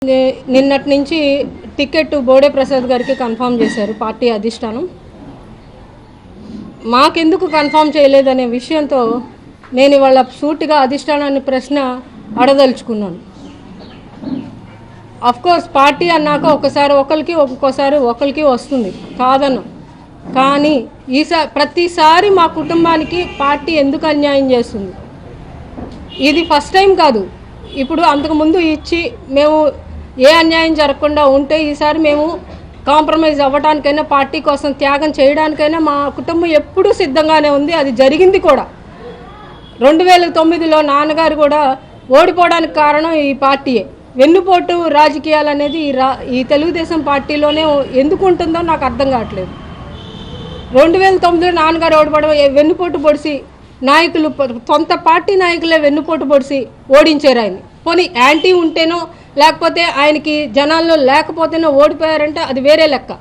నిన్నటి నుంచి టికెట్ బోడే ప్రసాద్ గారికి కన్ఫర్మ్ చేశారు పార్టీ అధిష్టానం. మాకెందుకు కన్ఫర్మ్ చేయలేదనే విషయంతో నేను ఇవాళ సూటిగా అధిష్టానాన్ని ప్రశ్న అడదలుచుకున్నాను. అఫ్కోర్స్ పార్టీ అన్నాక ఒకసారి ఒకరికి ఒక్కొక్కసారి ఒకరికి వస్తుంది కాదన్నా, కానీ ప్రతిసారి మా కుటుంబానికి పార్టీ ఎందుకు అన్యాయం చేస్తుంది? ఇది ఫస్ట్ టైం కాదు. ఇప్పుడు అంతకుముందు ఇచ్చి మేము ఏ అన్యాయం జరగకుండా ఉంటే ఈసారి మేము కాంప్రమైజ్ అవ్వడానికైనా పార్టీ కోసం త్యాగం చేయడానికైనా మా కుటుంబం ఎప్పుడూ సిద్ధంగానే ఉంది. అది జరిగింది కూడా. 2009లో నాన్నగారు కూడా ఓడిపోవడానికి కారణం ఈ పార్టీయే. వెన్నుపోటు రాజకీయాలు అనేది ఈ తెలుగుదేశం పార్టీలోనే ఎందుకు ఉంటుందో నాకు అర్థం కావట్లేదు. 2009లో నాన్నగారు ఓడిపోవడం వెన్నుపోటు పొడిసి నాయకులు సొంత పార్టీ నాయకులే వెన్నుపోటు పొడిచి ఓడించారు ఆయన. పోనీ యాంటీ ఉంటేనో లేకపోతే ఆయనకి జనాల్లో లేకపోతేనో ఓడిపోయారంటే అది వేరే లెక్క.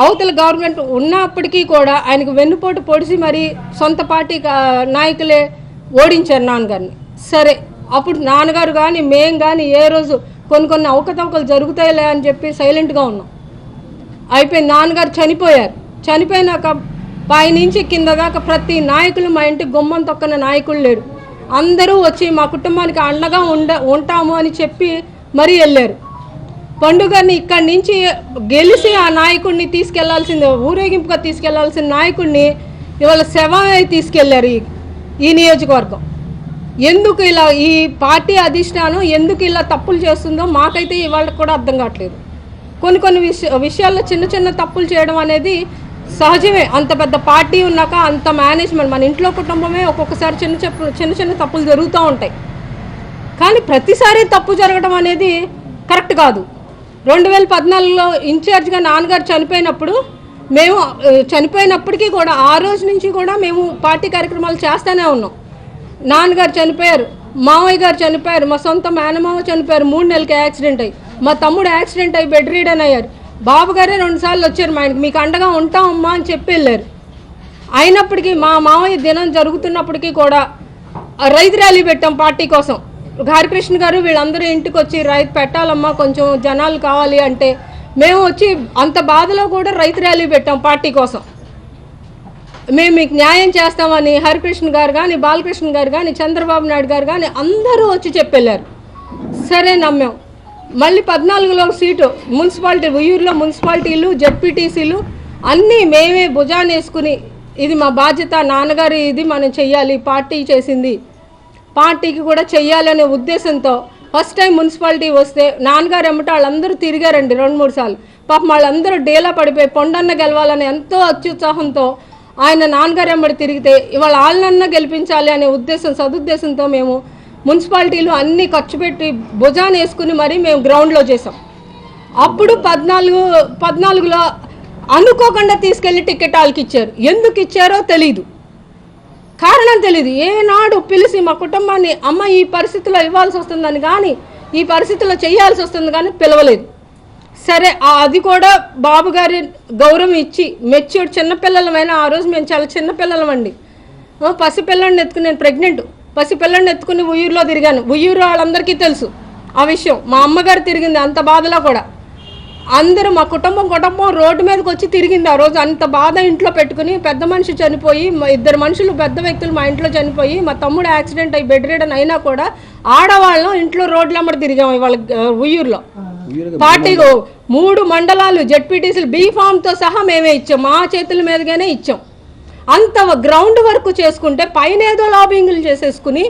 అవతల గవర్నమెంట్ ఉన్నప్పటికీ కూడా ఆయనకు వెన్నుపోటు పొడిచి మరి సొంత పార్టీ నాయకులే ఓడించారు నాన్నగారిని. సరే, అప్పుడు నాన్నగారు కానీ మేము కానీ ఏ రోజు కొన్ని అవకతవకలు జరుగుతాయిలే అని చెప్పి సైలెంట్గా ఉన్నాం. అయిపోయింది. నాన్నగారు చనిపోయారు. చనిపోయినాక పైనుంచి కింద దాకా ప్రతి నాయకులు మా ఇంటి గుమ్మం తొక్కన నాయకులు లేడు. అందరూ వచ్చి మా కుటుంబానికి అండగా ఉంటాము అని చెప్పి మరీ వెళ్ళారు. పండుగని ఇక్కడి నుంచి గెలిచి ఆ నాయకుడిని తీసుకెళ్లాల్సింది, ఊరేగింపుగా తీసుకెళ్లాల్సిన నాయకుడిని ఇవాళ శవమై తీసుకెళ్లారు ఈ నియోజకవర్గం. ఎందుకు ఇలా ఈ పార్టీ అధిష్టానం ఎందుకు ఇలా తప్పులు చేస్తుందో మాకైతే ఇవాళ కూడా అర్థం కావట్లేదు. కొన్ని విషయాల్లో చిన్న తప్పులు చేయడం అనేది సహజమే. అంత పెద్ద పార్టీ ఉన్నాక అంత మేనేజ్మెంట్, మన ఇంట్లో కుటుంబమే ఒక్కొక్కసారి చిన్న తప్పులు జరుగుతూ ఉంటాయి. కానీ ప్రతిసారి తప్పు జరగడం అనేది కరెక్ట్ కాదు. 2014లో ఇన్ఛార్జ్గా నాన్నగారు చనిపోయినప్పటికీ కూడా ఆ రోజు నుంచి కూడా మేము పార్టీ కార్యక్రమాలు చేస్తూనే ఉన్నాం. నాన్నగారు చనిపోయారు, మావయ్య గారు చనిపోయారు, మా సొంత మేనమావ చనిపోయారు, 3 నెలలకి యాక్సిడెంట్ అయ్యి, మా తమ్ముడు యాక్సిడెంట్ అయ్యి బెడ్ రీడన్ అయ్యారు. బాబు గారే 2 సార్లు వచ్చారు మా ఇంటికి, మీకు అండగా ఉంటామమ్మా అని చెప్పి వెళ్ళారు. అయినప్పటికీ మా మావయ్య దినం జరుగుతున్నప్పటికీ కూడా రైతు ర్యాలీ పెట్టాం పార్టీ కోసం. హరికృష్ణ గారు వీళ్ళందరూ ఇంటికి వచ్చి రైతు పెట్టాలమ్మా, కొంచెం జనాలు కావాలి అంటే మేము వచ్చి అంత బాధలో కూడా రైతు ర్యాలీ పెట్టాం పార్టీ కోసం. మేము మీకు న్యాయం చేస్తామని హరికృష్ణ గారు కానీ, బాలకృష్ణ గారు కానీ, చంద్రబాబు నాయుడు గారు కానీ అందరూ వచ్చి చెప్పెళ్ళారు. సరే నమ్మాం. మళ్ళీ 14లో సీటు మున్సిపాలిటీ, ఉయ్యూరులో మున్సిపాలిటీలు, జడ్పీటీసీలు అన్నీ మేమే భుజాన్ని వేసుకుని ఇది మా బాధ్యత, నాన్నగారు ఇది మనం చెయ్యాలి, పార్టీ చేసింది పార్టీకి కూడా చెయ్యాలనే ఉద్దేశంతో ఫస్ట్ టైం మున్సిపాలిటీ వస్తే నాన్నగారు ఎమ్మట వాళ్ళందరూ తిరిగారండి 2-3 సార్లు. పాపం వాళ్ళందరూ డేలా పడిపోయి పొండన్న గెలవాలని ఎంతో అత్యుత్సాహంతో ఆయన నాన్నగారు ఎమ్మడి తిరిగితే ఇవాళ వాళ్ళనన్నా గెలిపించాలి అనే సదుద్దేశంతో మేము మున్సిపాలిటీలు అన్నీ ఖర్చు పెట్టి భుజాన్ని వేసుకుని మరీ మేము గ్రౌండ్లో చేసాం. అప్పుడు 14లో అనుకోకుండా తీసుకెళ్ళి టికెట్ వాళ్ళకి ఇచ్చారు. ఎందుకు ఇచ్చారో తెలీదు, కారణం తెలీదు. ఏనాడు పిలిచి మా కుటుంబాన్ని అమ్మ ఈ పరిస్థితిలో ఇవ్వాల్సి వస్తుందని కానీ, ఈ పరిస్థితిలో చేయాల్సి వస్తుంది కానీ పిలవలేదు. సరే, అది కూడా బాబు గారి గౌరవం ఇచ్చి మెచ్యూర్డ్ చిన్నపిల్లలమైనా ఆ రోజు మేము చాలా చిన్నపిల్లలమండి. పసిపిల్లని ఎత్తుకుని, నేను ప్రెగ్నెంట్, పసిపిల్లని ఎత్తుకుని ఉయ్యూరులో తిరిగాను. ఉయ్యూరు వాళ్ళందరికీ తెలుసు ఆ విషయం. మా అమ్మగారు తిరిగింది అంత బాధలో కూడా. అందరూ మా కుటుంబం రోడ్డు మీదకి వచ్చి తిరిగింది ఆ రోజు. అంత బాధ ఇంట్లో పెట్టుకుని, పెద్ద మనిషి చనిపోయి, 2 మనుషులు పెద్ద వ్యక్తులు మా ఇంట్లో చనిపోయి, మా తమ్ముడు యాక్సిడెంట్ అయ్యి బెడ్ రీడన్ అయినా కూడా ఆడవాళ్ళం ఇంట్లో రోడ్లమ్మడి తిరిగాం ఇవాళ ఉయ్యూరులో. పార్టీలో 3 మండలాలు జడ్పీటీసీలు బీఫామ్తో సహా మేమే ఇచ్చాం, మా చేతుల మీదుగానే ఇచ్చాం. అంత గ్రౌండ్ వర్క్ చేసుకుంటే పైన ఏదో లాబింగ్లు చేసేసుకుని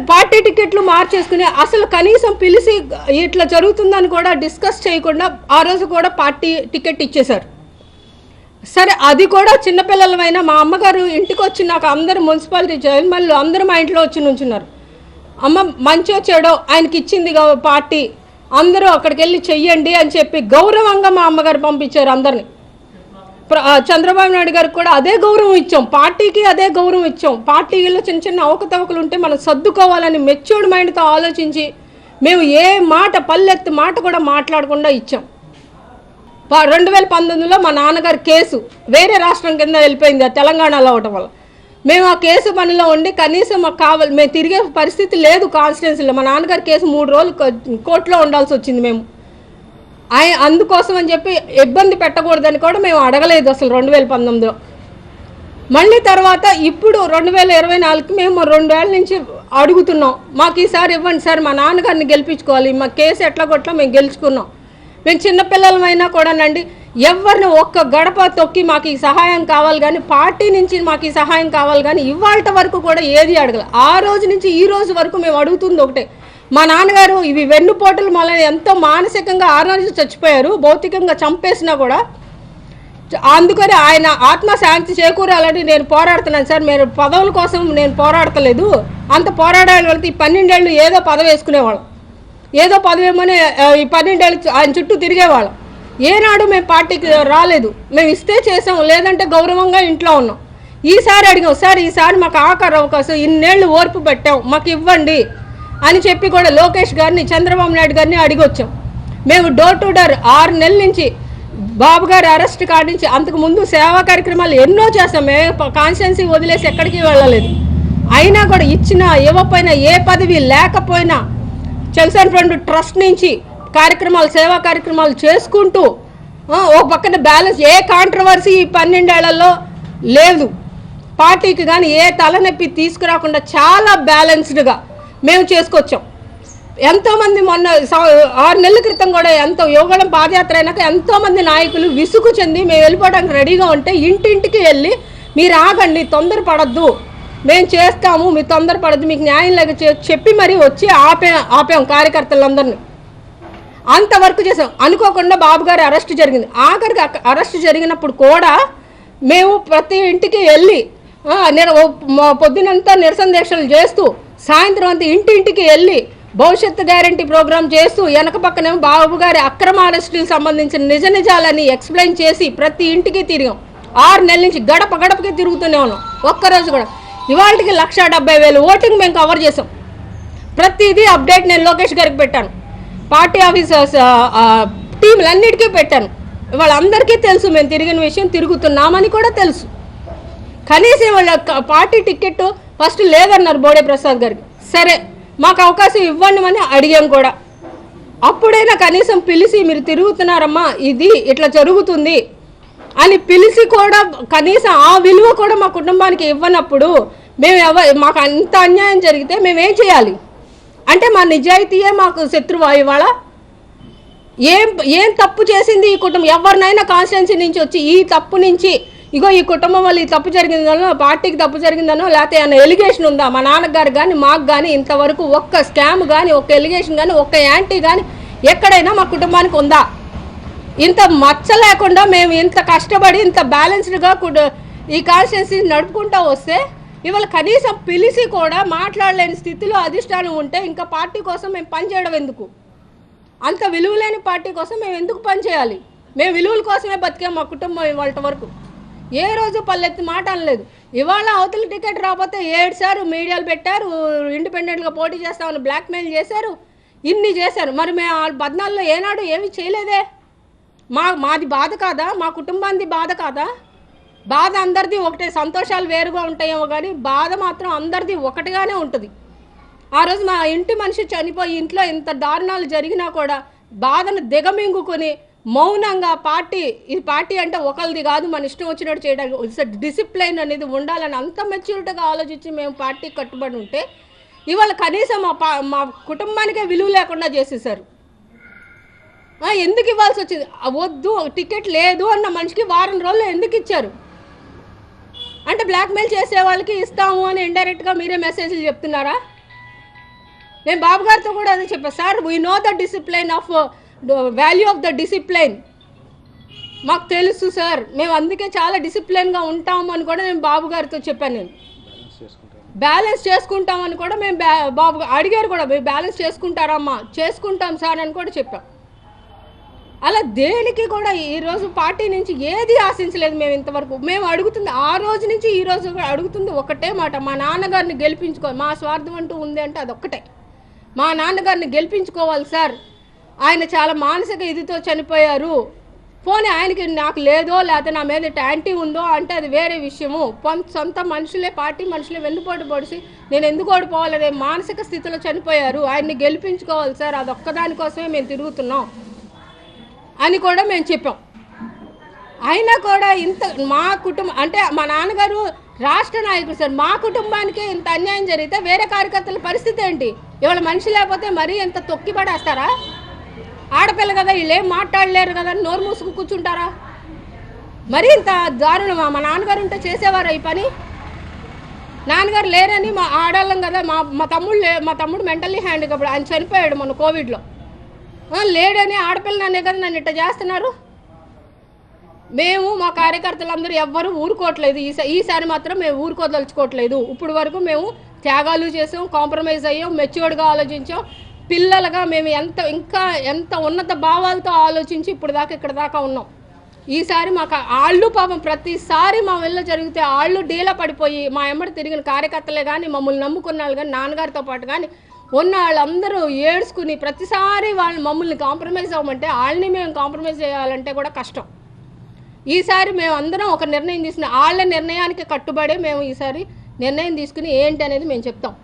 పార్టీ టికెట్లు మార్చేసుకుని అసలు కనీసం పిలిచి ఇట్లా జరుగుతుందని కూడా డిస్కస్ చేయకుండా ఆ రోజు కూడా పార్టీ టికెట్ ఇచ్చేశారు. సరే, అది కూడా చిన్నపిల్లలమైనా మా అమ్మగారు ఇంటికి వచ్చి నాకు అందరూ మున్సిపాలిటీ చైర్మన్లు అందరూ మా ఇంట్లో వచ్చి నుంచున్నారు. అమ్మ మంచో చెడో ఆయనకి ఇచ్చింది పార్టీ, అందరూ అక్కడికి వెళ్ళి చెయ్యండి అని చెప్పి గౌరవంగా మా అమ్మగారు పంపించారు అందరినీ. చంద్రబాబు నాయుడు గారికి కూడా అదే గౌరవం ఇచ్చాం, పార్టీకి అదే గౌరవం ఇచ్చాం. పార్టీలో చిన్న అవకతవకలు ఉంటే మనం సర్దుకోవాలని మెచ్యూర్డ్ మైండ్తో ఆలోచించి మేము ఏ మాట పల్లెత్తు మాట కూడా మాట్లాడకుండా ఇచ్చాం. 2019లో మా నాన్నగారి కేసు వేరే రాష్ట్రం కింద వెళ్ళిపోయింది, తెలంగాణలో అవటం వల్ల. మేము ఆ కేసు పనిలో ఉండి కనీసం మాకు కావాలి, మేము తిరిగే పరిస్థితి లేదు కాన్స్టిట్యున్సీలో. మా నాన్నగారి కేసు 3 రోజులు కోర్టులో ఉండాల్సి వచ్చింది. మేము అందుకోసం అని చెప్పి ఇబ్బంది పెట్టకూడదని కూడా మేము అడగలేదు అసలు 2019లో. మళ్ళీ తర్వాత ఇప్పుడు 2024కి మేము 2 ఏళ్ళ నుంచి అడుగుతున్నాం, మాకు ఈసారి ఇవ్వండి సార్, మా నాన్నగారిని గెలిపించుకోవాలి, మా కేసు ఎట్లా కొట్లా మేము గెలుచుకున్నాం. మేము చిన్నపిల్లలమైనా కూడానండి, ఎవరిని ఒక్క గడప తొక్కి మాకు ఈ సహాయం కావాలి కానీ, పార్టీ నుంచి మాకు ఈ సహాయం కావాలి కానీ ఇవాళ వరకు కూడా ఏది అడగల. ఆ రోజు నుంచి ఈ రోజు వరకు మేము అడుగుతుంది ఒకటే, మా నాన్నగారు ఇవి వెన్నుపోటులు మళ్ళీ ఎంతో మానసికంగా 6 నెలలు చచ్చిపోయారు, భౌతికంగా చంపేసినా కూడా. అందుకని ఆయన ఆత్మశాంతి చేకూరాలని నేను పోరాడుతున్నాను సార్. మీరు పదవుల కోసం నేను పోరాడతలేదు, అంత పోరాడాలి వెళ్తే ఈ 12 ఏళ్ళు ఏదో పదవి వేసుకునేవాళ్ళం, ఏదో పదవి ఏమని ఈ 12 ఏళ్ళు ఆయన చుట్టూ తిరిగేవాళ్ళం. ఏనాడు మేము పార్టీకి రాలేదు. మేము ఇస్తే చేసాం, లేదంటే గౌరవంగా ఇంట్లో ఉన్నాం. ఈసారి అడిగాం సార్, ఈసారి మాకు ఆఖరి అవకాశం, ఇన్నేళ్ళు ఓర్పు పెట్టాం, మాకు ఇవ్వండి అని చెప్పి కూడా లోకేష్ గారిని, చంద్రబాబు నాయుడు గారిని అడిగొచ్చాం. మేము డోర్ టు డోర్ 6 నెలల నుంచి బాబు గారి అరెస్ట్ కాడి నుంచి అంతకుముందు సేవా కార్యక్రమాలు ఎన్నో చేస్తాం. మేము కాన్స్టిట్యున్సీ వదిలేసి ఎక్కడికి వెళ్ళలేదు. అయినా కూడా ఇచ్చినా ఇవ్వకపోయినా, ఏ పదవి లేకపోయినా చల్సన్ ఫ్రెండ్ ట్రస్ట్ నుంచి కార్యక్రమాలు, సేవా కార్యక్రమాలు చేసుకుంటూ ఓ పక్కన బ్యాలెన్స్, ఏ కాంట్రవర్సీ ఈ 12 ఏళ్లలో లేదు. పార్టీకి కానీ ఏ తలనొప్పి తీసుకురాకుండా చాలా బ్యాలెన్స్డ్గా మేము చేసుకొచ్చాం. ఎంతోమంది మొన్న 6 నెలల క్రితం కూడా ఎంతో యోగళం పాదయాత్ర అయినాక ఎంతోమంది నాయకులు విసుగు చెంది మేము వెళ్ళిపోవడానికి రెడీగా ఉంటే ఇంటింటికి వెళ్ళి మీరు ఆగండి, తొందరపడద్దు, మేము చేస్తాము, మీరు తొందరపడద్దు, మీకు న్యాయం లేక చెప్పి మరీ వచ్చి ఆపాం కార్యకర్తలందరినీ. అంతవరకు చేసాం. అనుకోకుండా బాబు గారి అరెస్ట్ జరిగింది. ఆఖరికి అరెస్ట్ జరిగినప్పుడు కూడా మేము ప్రతి ఇంటికి వెళ్ళి పొద్దునంతా నిరసన దీక్షలు చేస్తూ, సాయంత్రం అంతా ఇంటింటికి వెళ్ళి భవిష్యత్తు గ్యారంటీ ప్రోగ్రాం చేస్తూ, వెనక పక్కనేమో బాబు గారి అక్రమ అరెస్టులకు సంబంధించిన నిజ నిజాలని ఎక్స్ప్లెయిన్ చేసి ప్రతి ఇంటికి తిరిగాం. 6 నెలల నుంచి గడప గడపకి తిరుగుతూనే ఉన్నాం. ఒక్కరోజు కూడా. ఇవాళకి 1,70,000 ఓటింగ్ మేము కవర్ చేసాం. ప్రతిదీ అప్డేట్ నేను లోకేష్ గారికి పెట్టాను, పార్టీ ఆఫీసర్స్ టీంలన్నిటికీ పెట్టాను. వాళ్ళందరికీ తెలుసు మేము తిరిగిన విషయం, తిరుగుతున్నామని కూడా తెలుసు. కనీసం వాళ్ళ పార్టీ టికెట్ ఫస్ట్ లేదన్నారు బోడే ప్రసాద్ గారికి. సరే మాకు అవకాశం ఇవ్వండి అని అడిగాం కూడా. అప్పుడైనా కనీసం పిలిచి మీరు తిరుగుతున్నారమ్మా, ఇది ఇట్లా జరుగుతుంది అని పిలిచి కూడా కనీసం ఆ విలువ కూడా మా కుటుంబానికి ఇవ్వనప్పుడు మేము మాకు అంత అన్యాయం జరిగితే మేమేం చేయాలి? అంటే మా నిజాయితీయే మాకు శత్రువా? ఇవాళ ఏం తప్పు చేసింది ఈ కుటుంబం? ఎవరినైనా కాన్స్టిట్యున్సీ నుంచి వచ్చి ఈ తప్పు నుంచి, ఇగో ఈ కుటుంబం వల్ల ఈ తప్పు జరిగిందనో, పార్టీకి తప్పు జరిగిందనో, లేకపోతే ఏమైనా ఎలిగేషన్ ఉందా మా నాన్నగారు కానీ మాకు కానీ? ఇంతవరకు ఒక్క స్కామ్ కానీ, ఒక్క ఎలిగేషన్ కానీ, ఒక్క యాంటీ కానీ ఎక్కడైనా మా కుటుంబానికి ఉందా? ఇంత మచ్చ లేకుండా మేము ఇంత కష్టపడి ఇంత బ్యాలెన్స్డ్గా ఈ కాన్స్టిట్యున్సీ నడుపుకుంటూ వస్తే ఇవాళ కనీసం పిలిచి కూడా మాట్లాడలేని స్థితిలో అధిష్టానం ఉంటే ఇంకా పార్టీ కోసం మేము పనిచేయడం ఎందుకు? అంత విలువలేని పార్టీ కోసం మేము ఎందుకు పనిచేయాలి? మేము విలువల కోసమే బతికాం మా కుటుంబం ఇవాళ వరకు. ఏ రోజు పల్లెత్తి మాట అనలేదు. ఇవాళ అవతల టికెట్ రాకపోతే 7 సార్లు మీడియాలు పెట్టారు, ఇండిపెండెంట్గా పోటీ చేస్తామని బ్లాక్మెయిల్ చేశారు, ఇన్ని చేశారు. మరి మేము 14లో ఏనాడు ఏమీ చేయలేదే. మాది బాధ కాదా? మా కుటుంబానికి బాధ కాదా? బాధ అందరిది ఒకటే. సంతోషాలు వేరుగా ఉంటాయేమో కానీ బాధ మాత్రం అందరిది ఒకటిగానే ఉంటుంది. ఆ రోజు మా ఇంటి మనిషి చనిపోయి ఇంట్లో ఇంత దారుణాలు జరిగినా కూడా బాధను దిగమింగుకొని మౌనంగా ఈ పార్టీ అంటే ఒకరిది కాదు, మన ఇష్టం వచ్చినట్టు చేయడానికి డిసిప్లైన్ అనేది ఉండాలని అంత మెచ్యూరిటీగా ఆలోచించి మేము పార్టీకి కట్టుబడి ఉంటే ఇవాళ కనీసం మా కుటుంబానికే విలువ లేకుండా చేసేసారు. ఎందుకు ఇవ్వాల్సి వచ్చింది? వద్దు, టికెట్ లేదు అన్న మనిషికి వారం రోజులు ఎందుకు ఇచ్చారు? అంటే బ్లాక్మెయిల్ చేసే వాళ్ళకి ఇస్తాము అని ఇండైరెక్ట్గా మీరే మెసేజ్లు చెప్తున్నారా? నేను బాబు గారితో కూడా అదే చెప్పాను, sir we know the discipline of value of the discipline. మాకు తెలుసు సార్, మేము అందుకే చాలా డిసిప్లైన్గా ఉంటాము అని కూడా నేను బాబు గారితో చెప్పాను. నేను బ్యాలెన్స్ చేసుకుంటామని కూడా మేము బాబు అడిగారు కూడా, మేము బ్యాలెన్స్ చేసుకుంటారమ్మా, చేసుకుంటాం సార్ అని కూడా చెప్పాం. అలా దేనికి కూడా ఈరోజు పార్టీ నుంచి ఏది ఆశించలేదు మేము ఇంతవరకు. మేము అడుగుతుంది ఆ రోజు నుంచి ఈ రోజు అడుగుతుంది ఒకటే మాట, మా నాన్నగారిని గెలిపించుకోవాలి. మా స్వార్థం అంటూ ఉంది అంటే అదొక్కటే, మా నాన్నగారిని గెలిపించుకోవాలి సార్. ఆయన చాలా మానసిక ఇదితో చనిపోయారు, పోనీ ఆయనకి నాకు లేదో లేకపోతే నా మీద యాంటీ ఉందో అంటే అది వేరే విషయము. సొంత మనుషులే, పార్టీ మనుషులే వెన్నుపోటు పొడిచి నేను ఎందుకు ఓడిపోవాలనే మానసిక స్థితిలో చనిపోయారు. ఆయన్ని గెలిపించుకోవాలి సార్, అదొక్కదానికోసమే మేము తిరుగుతున్నాం అని కూడా మేము చెప్పాం. అయినా కూడా ఇంత మా కుటుంబం అంటే మా నాన్నగారు రాష్ట్ర నాయకుడు సార్, మా కుటుంబానికి ఇంత అన్యాయం జరిగితే వేరే కార్యకర్తల పరిస్థితి ఏంటి? ఇవాళ మనిషి లేకపోతే మరీ ఎంత తొక్కిపడేస్తారా? ఆడపిల్ల కదా, వీళ్ళు ఏం మాట్లాడలేరు కదా, నోరు మూసుకు కూర్చుంటారా? మరీ ఇంత దారుణమా? మా నాన్నగారు ఉంటే చేసేవారా ఈ పని? నాన్నగారు లేరని మా ఆడవాళ్ళం కదా, మా తమ్ముడు మెంటల్లీ హ్యాండిక్యాప్డ్, ఆయన చనిపోయాడు మొన్న కోవిడ్లో. లేడని ఆడపిల్లని అనే కదా నన్ను ఇట్లా చేస్తున్నారు. మేము మా కార్యకర్తలందరూ ఎవ్వరూ ఊరుకోవట్లేదు. ఈసారి మాత్రం మేము ఊరుకోదలుచుకోవట్లేదు. ఇప్పుడు వరకు మేము త్యాగాలు చేసాం, కాంప్రమైజ్ అయ్యాం, మెచ్యూర్డ్గా ఆలోచించాం. పిల్లలుగా మేము ఇంకా ఎంత ఉన్నత భావాలతో ఆలోచించి ఇప్పుడు దాకా ఇక్కడ దాకా ఉన్నాం. ఈసారి మాకు ఆళ్ళు పాపం ప్రతిసారి మా వెళ్ళ జరిగితే ఆళ్ళు డీలా పడిపోయి మా ఎమ్మడి తిరిగిన కార్యకర్తలే కానీ, మమ్మల్ని నమ్ముకున్న వాళ్ళు కానీ, నాన్నగారితో పాటు కానీ ఉన్న వాళ్ళందరూ ఏడ్చుకుని ప్రతిసారి వాళ్ళు మమ్మల్ని కాంప్రమైజ్ అవ్వమంటే వాళ్ళని మేము కాంప్రమైజ్ చేయాలంటే కూడా కష్టం. ఈసారి మేము అందరం ఒక నిర్ణయం తీసుకుని వాళ్ళ నిర్ణయానికి కట్టుబడి మేము ఈసారి నిర్ణయం తీసుకుని ఏంటి అనేది మేము చెప్తాం.